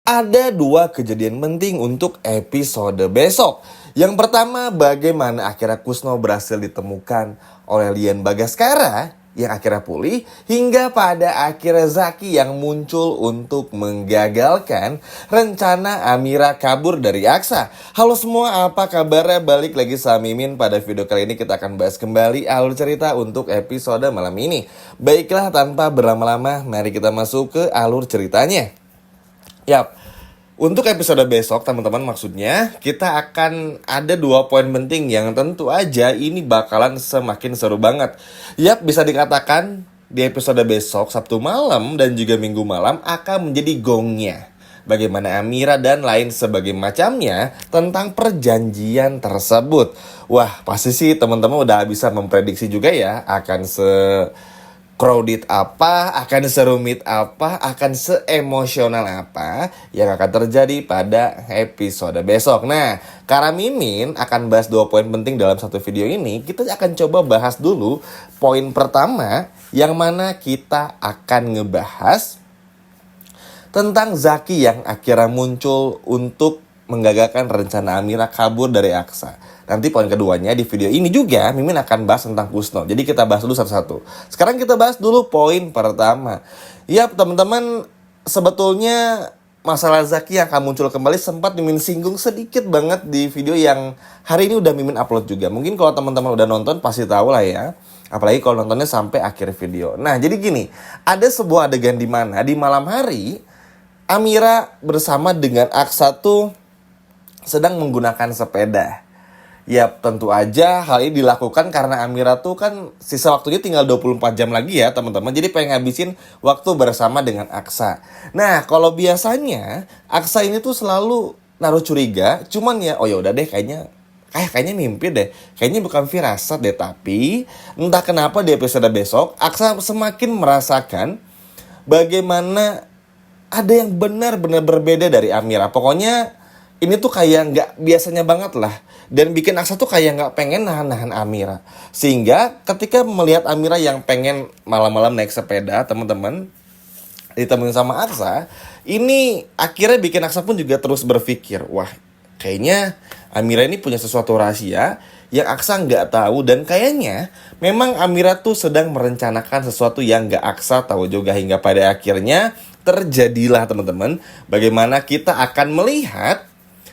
Ada dua kejadian penting untuk episode besok. Yang pertama, bagaimana akhirnya Kusno berhasil ditemukan oleh Lian Bagaskara yang akhirnya pulih, hingga pada akhirnya Zaki yang muncul untuk menggagalkan rencana Amira kabur dari Aksa. Halo semua, apa kabarnya? Balik lagi sama Mimin. Pada video kali ini kita akan bahas kembali alur cerita untuk episode malam ini. Baiklah, tanpa berlama-lama, mari kita masuk ke alur ceritanya. Yap, untuk episode besok teman-teman, maksudnya kita akan ada 2 poin penting yang tentu aja ini bakalan semakin seru banget. Yap, bisa dikatakan di episode besok Sabtu malam dan juga Minggu malam akan menjadi gongnya bagaimana Amira dan lain sebagai macamnya tentang perjanjian tersebut. Wah, pasti sih teman-teman udah bisa memprediksi juga ya akan crowded apa, akan serumit apa, akan seemosional apa yang akan terjadi pada episode besok. Nah, karena Mimin akan bahas 2 poin penting dalam satu video ini, kita akan coba bahas dulu poin pertama, yang mana kita akan ngebahas tentang Zaki yang akhirnya muncul untuk menggagalkan rencana Amira kabur dari Aksa. Nanti poin keduanya di video ini juga Mimin akan bahas tentang Kusno. Jadi kita bahas dulu satu-satu. Sekarang kita bahas dulu poin pertama. Yap teman-teman, sebetulnya masalah Zaki yang akan muncul kembali sempat Mimin singgung sedikit banget di video yang hari ini udah Mimin upload juga. Mungkin kalau teman-teman udah nonton pasti tahu lah ya. Apalagi kalau nontonnya sampai akhir video. Nah, jadi gini, ada sebuah adegan di mana di malam hari Amira bersama dengan Aksa tuh sedang menggunakan sepeda. Ya tentu aja hal ini dilakukan karena Amira tuh kan sisa waktunya tinggal 24 jam lagi ya teman-teman. Jadi pengen ngabisin waktu bersama dengan Aksa. Nah kalau biasanya Aksa ini tuh selalu naruh curiga. Cuman ya oh ya udah deh kayaknya mimpi deh. Kayaknya bukan firasat deh. Tapi entah kenapa di episode besok Aksa semakin merasakan bagaimana ada yang benar-benar berbeda dari Amira. Pokoknya ini tuh kayak nggak biasanya banget lah. Dan bikin Aksa tuh kayak nggak pengen nahan-nahan Amira. Sehingga ketika melihat Amira yang pengen malam-malam naik sepeda, teman-teman, ditemenin sama Aksa, ini akhirnya bikin Aksa pun juga terus berpikir, wah kayaknya Amira ini punya sesuatu rahasia yang Aksa nggak tahu. Dan kayaknya memang Amira tuh sedang merencanakan sesuatu yang nggak Aksa tahu juga. Hingga pada akhirnya terjadilah teman-teman, bagaimana kita akan melihat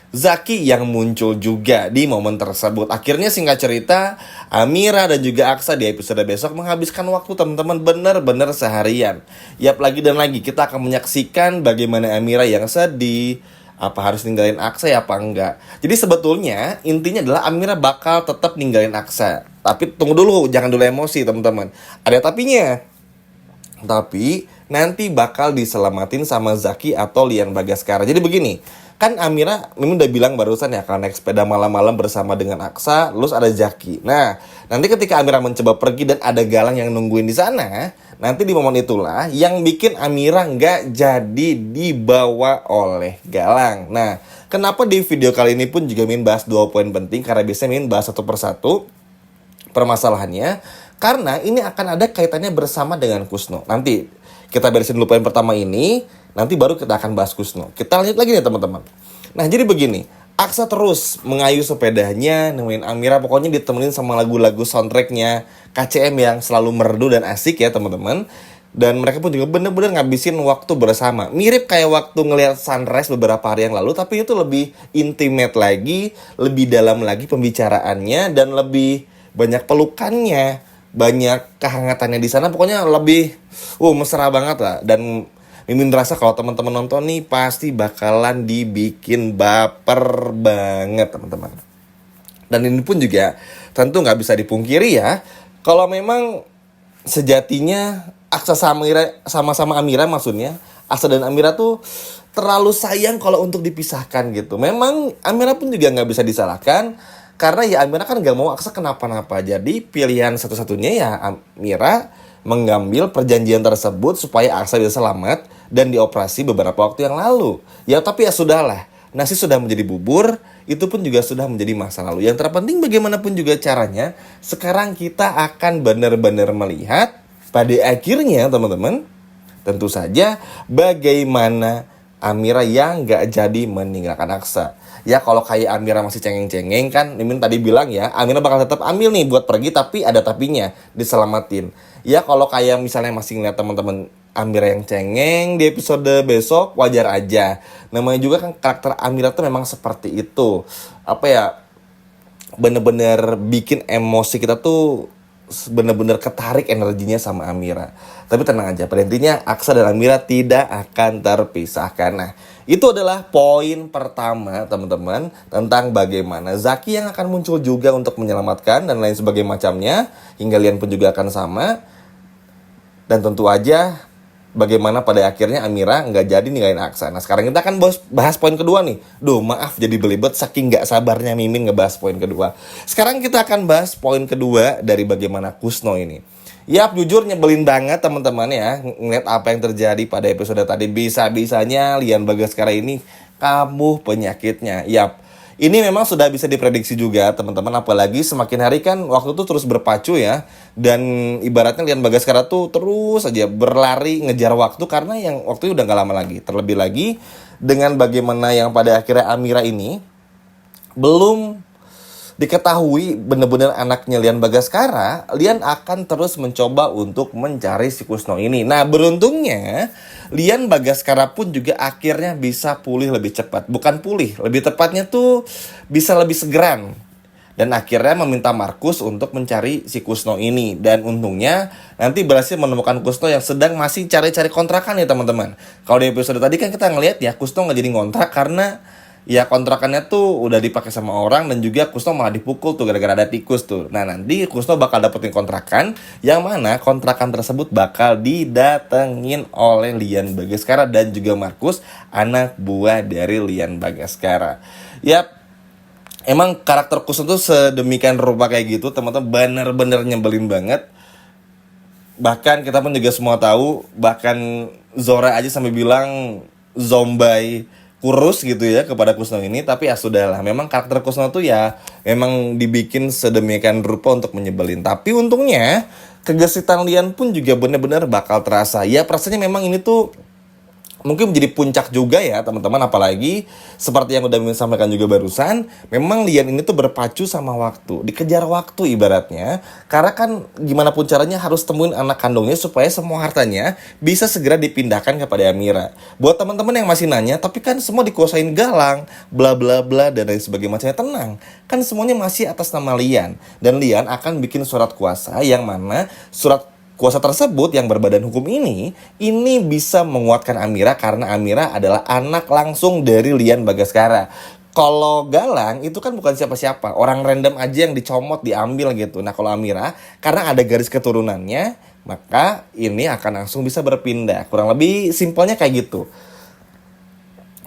Zaki yang muncul juga di momen tersebut. Akhirnya singkat cerita, Amira dan juga Aksa di episode besok menghabiskan waktu teman-teman benar-benar seharian. Yap, lagi dan lagi kita akan menyaksikan bagaimana Amira yang sedih, apa harus ninggalin Aksa ya apa enggak. Jadi sebetulnya intinya adalah Amira bakal tetap ninggalin Aksa. Tapi tunggu dulu, jangan dulu emosi teman-teman. Ada tapinya. Tapi nanti bakal diselamatin sama Zaki atau Lian Bagaskara. Jadi begini, kan Amira memang udah bilang barusan ya akan naik sepeda malam-malam bersama dengan Aksa, terus ada Zaki. Nah, nanti ketika Amira mencoba pergi dan ada Galang yang nungguin di sana, nanti di momen itulah yang bikin Amira nggak jadi dibawa oleh Galang. Nah, kenapa di video kali ini pun juga Min bahas 2 poin penting, karena biasanya Min bahas satu persatu permasalahannya, karena ini akan ada kaitannya bersama dengan Kusno. Nanti kita beresin dulu poin pertama ini, nanti baru kita akan bahas Kusno. Kita lanjut lagi nih teman-teman. Nah jadi begini, Aksa terus mengayuh sepedanya, nemuin Amira, pokoknya ditemenin sama lagu-lagu soundtracknya KCM yang selalu merdu dan asik ya teman-teman. Dan mereka pun juga bener-bener ngabisin waktu bersama. Mirip kayak waktu ngelihat sunrise beberapa hari yang lalu, tapi itu lebih intimate lagi, lebih dalam lagi pembicaraannya, dan lebih banyak pelukannya, banyak kehangatannya di sana. Pokoknya lebih mesra banget lah. Dan Mimin merasa kalau teman-teman nonton nih pasti bakalan dibikin baper banget teman-teman. Dan ini pun juga tentu nggak bisa dipungkiri ya, kalau memang sejatinya Aksa sama Amira, maksudnya Aksa dan Amira tuh terlalu sayang kalau untuk dipisahkan gitu. Memang Amira pun juga nggak bisa disalahkan, karena ya Amira kan gak mau Aksa kenapa-napa. Jadi pilihan satu-satunya ya Amira mengambil perjanjian tersebut supaya Aksa bisa selamat dan dioperasi beberapa waktu yang lalu. Ya tapi ya sudahlah, nasi sudah menjadi bubur, itu pun juga sudah menjadi masa lalu. Yang terpenting bagaimanapun juga caranya, sekarang kita akan benar-benar melihat pada akhirnya teman-teman, tentu saja bagaimana Amira yang nggak jadi meninggalkan Aksa. Ya kalau kayak Amira masih cengeng-cengeng kan, Mimin tadi bilang ya, Amira bakal tetap ambil nih buat pergi, tapi ada tapinya, diselamatin. Ya kalau kayak misalnya masih ngeliat teman-teman Amira yang cengeng di episode besok, wajar aja. Namanya juga kan karakter Amira tuh memang seperti itu. Apa ya, bener-bener bikin emosi kita tuh bener-bener ketarik energinya sama Amira. Tapi tenang aja, pada intinya Aksa dan Amira tidak akan terpisahkan. Nah, itu adalah poin pertama teman-teman, tentang bagaimana Zaki yang akan muncul juga untuk menyelamatkan dan lain sebagainya macamnya. Hingga Lian pun juga akan sama. Dan tentu aja bagaimana pada akhirnya Amira nggak jadi ninggalin Aksa. Nah sekarang kita akan bahas poin kedua nih. Duh maaf jadi belibet saking nggak sabarnya Mimin ngebahas poin kedua. Sekarang kita akan bahas poin kedua dari bagaimana Kusno ini. Yap, jujur nyebelin banget teman-teman ya ngeliat apa yang terjadi pada episode tadi. Bisa-bisanya Lian Bagaskara ini kambuh penyakitnya. Yap, ini memang sudah bisa diprediksi juga teman-teman, apalagi semakin hari kan waktu itu terus berpacu ya. Dan ibaratnya Lian Bagaskara tuh terus aja berlari ngejar waktu karena yang waktu udah gak lama lagi. Terlebih lagi dengan bagaimana yang pada akhirnya Amira ini belum diketahui benar-benar anaknya Lian Bagaskara, Lian akan terus mencoba untuk mencari si Kusno ini. Nah beruntungnya Lian Bagaskara pun juga akhirnya bisa pulih lebih cepat. Bukan pulih, lebih tepatnya tuh bisa lebih segeran. Dan akhirnya meminta Markus untuk mencari si Kusno ini. Dan untungnya nanti berhasil menemukan Kusno yang sedang masih cari-cari kontrakan ya teman-teman. Kalau di episode tadi kan kita ngelihat ya Kusno nggak jadi ngontrak karena ya kontrakannya tuh udah dipakai sama orang. Dan juga Kusno malah dipukul tuh gara-gara ada tikus tuh. Nah nanti Kusno bakal dapetin kontrakan yang mana kontrakan tersebut bakal didatengin oleh Lian Bagaskara dan juga Markus, anak buah dari Lian Bagaskara. Yap, emang karakter Kusno tuh sedemikian rupa kayak gitu teman-teman, bener-bener nyebelin banget. Bahkan kita pun juga semua tahu, bahkan Zora aja sampai bilang zombie kurus gitu ya kepada Kusno ini. Tapi ya sudahlah, memang karakter Kusno tuh ya memang dibikin sedemikian rupa untuk menyebelin. Tapi untungnya kegesitan Lian pun juga benar-benar bakal terasa. Ya rasanya memang ini tuh mungkin menjadi puncak juga ya teman-teman, apalagi seperti yang udah Mimin sampaikan juga barusan, memang Lian ini tuh berpacu sama waktu, dikejar waktu ibaratnya, karena kan gimana pun caranya harus temuin anak kandungnya supaya semua hartanya bisa segera dipindahkan kepada Amira. Buat teman-teman yang masih nanya, tapi kan semua dikuasain Galang, bla bla bla dan lain sebagainya macamnya, tenang, kan semuanya masih atas nama Lian, dan Lian akan bikin surat kuasa yang mana surat kuasa tersebut yang berbadan hukum ini bisa menguatkan Amira karena Amira adalah anak langsung dari Lian Bagaskara. Kalau Galang itu kan bukan siapa-siapa, orang random aja yang dicomot, diambil gitu. Nah kalau Amira karena ada garis keturunannya, maka ini akan langsung bisa berpindah. Kurang lebih simpelnya kayak gitu.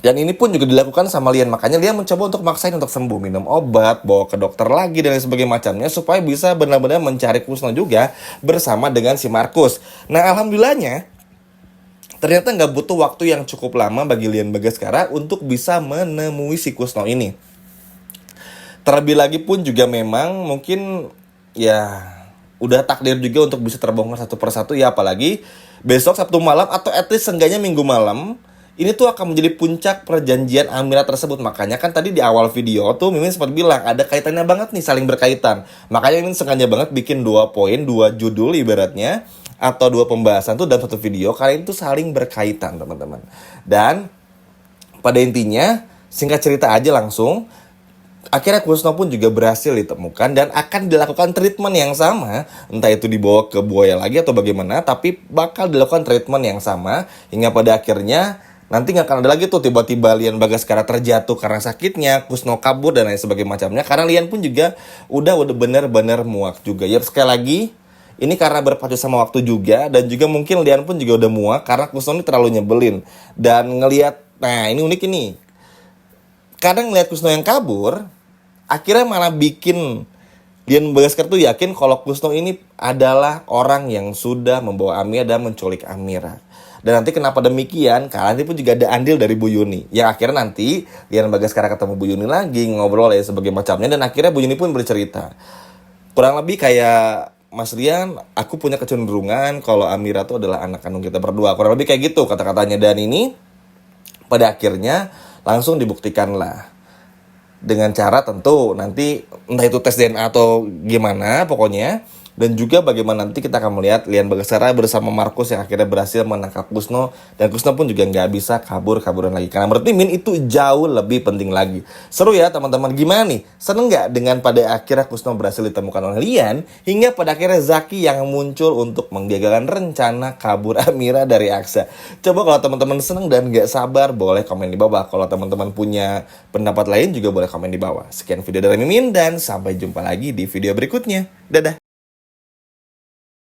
Dan ini pun juga dilakukan sama Lian, makanya Lian mencoba untuk maksain untuk sembuh, minum obat, bawa ke dokter lagi dan lain sebagainya macamnya supaya bisa benar-benar mencari Kusno juga bersama dengan si Markus. Nah alhamdulillahnya ternyata nggak butuh waktu yang cukup lama bagi Lian Bagaskara untuk bisa menemui si Kusno ini. Terlebih lagi pun juga memang mungkin ya udah takdir juga untuk bisa terbongkar satu persatu ya, apalagi besok Sabtu malam atau at least seenggaknya Minggu malam. Ini tuh akan menjadi puncak perjanjian Amira tersebut. Makanya kan tadi di awal video tuh Mimin sempat bilang ada kaitannya banget nih, saling berkaitan. Makanya Mimin sengaja banget bikin 2 poin, 2 judul ibaratnya, atau 2 pembahasan tuh dalam satu video, karena itu saling berkaitan teman-teman. Dan pada intinya singkat cerita aja langsung, akhirnya Kusno pun juga berhasil ditemukan dan akan dilakukan treatment yang sama. Entah itu dibawa ke buaya lagi atau bagaimana, tapi bakal dilakukan treatment yang sama hingga pada akhirnya nanti gak akan ada lagi tuh tiba-tiba Lian Bagaskara terjatuh karena sakitnya, Kusno kabur dan lain sebagainya macamnya. Karena Lian pun juga udah bener-bener muak juga. Ya sekali lagi, ini karena berpacu sama waktu juga. Dan juga mungkin Lian pun juga udah muak karena Kusno ini terlalu nyebelin. Dan ngelihat, nah ini unik ini, kadang ngelihat Kusno yang kabur, akhirnya malah bikin Lian Bagaskara tuh yakin kalau Kusno ini adalah orang yang sudah membawa Amira dan menculik Amira. Dan nanti kenapa demikian? Karena nanti pun juga ada andil dari Bu Yuni. Yang akhirnya nanti Lian Bagaskara ketemu Bu Yuni lagi, ngobrol ya sebagai macamnya. Dan akhirnya Bu Yuni pun bercerita, kurang lebih kayak, Mas Lian, aku punya kecenderungan kalau Amira tuh adalah anak kandung kita berdua. Kurang lebih kayak gitu kata-katanya. Dan ini Pada akhirnya langsung dibuktikan lah. Dengan cara tentu nanti entah itu tes DNA atau gimana pokoknya. Dan juga bagaimana nanti kita akan melihat Lian Bagasara bersama Markus yang akhirnya berhasil menangkap Kusno. Dan Kusno pun juga nggak bisa kabur-kaburan lagi. Karena menurut Mimin itu jauh lebih penting lagi. Seru ya teman-teman, gimana nih? Seneng nggak dengan pada akhirnya Kusno berhasil ditemukan oleh Lian? Hingga pada akhirnya Zaki yang muncul untuk menggagalkan rencana kabur Amira dari Aksa. Coba kalau teman-teman seneng dan nggak sabar, boleh komen di bawah. Kalau teman-teman punya pendapat lain juga boleh komen di bawah. Sekian video dari Mimin dan sampai jumpa lagi di video berikutnya. Dadah!